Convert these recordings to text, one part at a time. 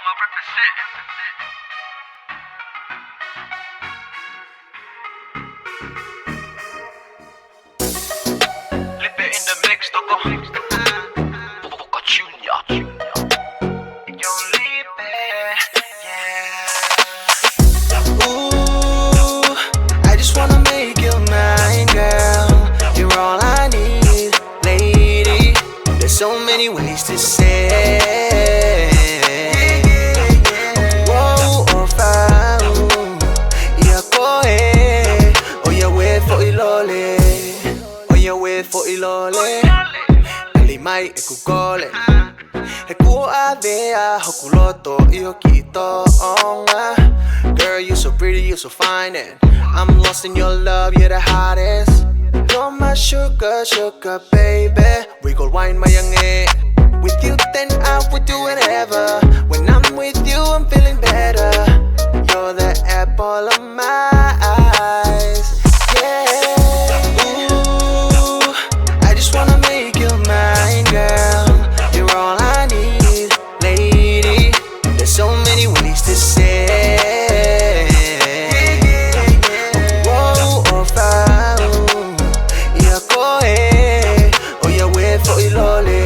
I'm representing. Lippe in the mix, doggo. Boca Junior. Young Lippe, yeah. Ooh, I just wanna make you mine, girl. You're all I need, lady. There's so many ways to say. Whoa, oh, foul. Yeah, go ahead. Oh, yeah, wait for ilole. Oh, yeah, wait for ilole. Ali mai e kukole. He kua dea hokuloto iyo kito onga. Girl, you're so pretty, you're so fine, and I'm lost in your love, you're the hottest. You're my sugar, sugar baby. We gon' wine my young head. With you then I would do whatever. When I'm with you I'm feeling better. You're the apple of my eyes. Yeah. Ooh, I just wanna make you mine, girl. You're all I need, lady. There's so many ways to say. Whoa, oh, foul. Yeah, go ahead. Oh, yeah, wait for ilole.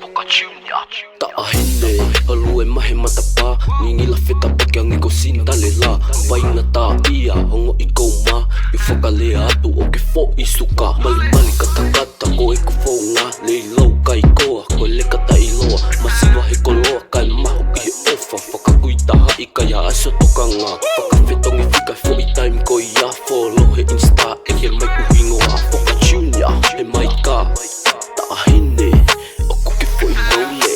Boca Junior. Taahine, alue mahe matapa Ngingi la feta pakiang iko sintalela Vaina ta ia, hongo iko ma I whakalea atu o ke fo I suka Mali katakata ko e kufonga Leilau kai koa, koe leka ta iloa Masiwa he koloa, kai maho I he ofa Whakakuita hai kai a aso tokanga Whakawhetongi whikai fo I time ko I a follow he insta e he mai kuhingo a Boca Junior, he mai ka Taahine, o kuke fo I lole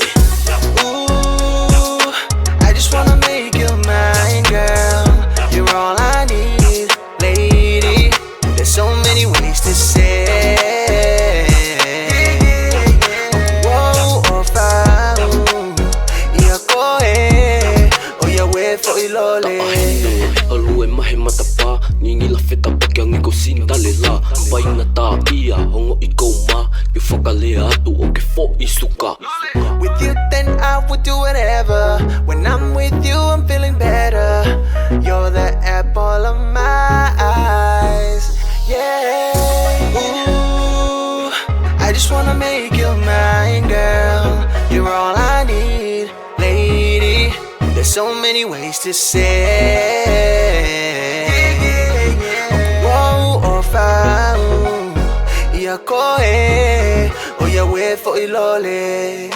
Ooh, I just wanna make you mine, girl. You're all I need, lady. There's so many ways to say. Whoa, oh, foul. Yeah, go ahead. Oh, yeah, wait for ilole. Taahine, alue mahe matapa Ngingi la feta pakiang iko sintalela Vaina ta ia, hongo iko ma I whakalea atu o ke fo I suka With you then I would do whatever. When I'm with you I'm feeling better. You're the apple of my eyes. Yeah. Ooh, I just wanna make you mine, girl. You're all I need, lady. There's so many ways to say. Whoa, oh, foul. Yeah, go ahead. Oh, yeah, wait for ilole.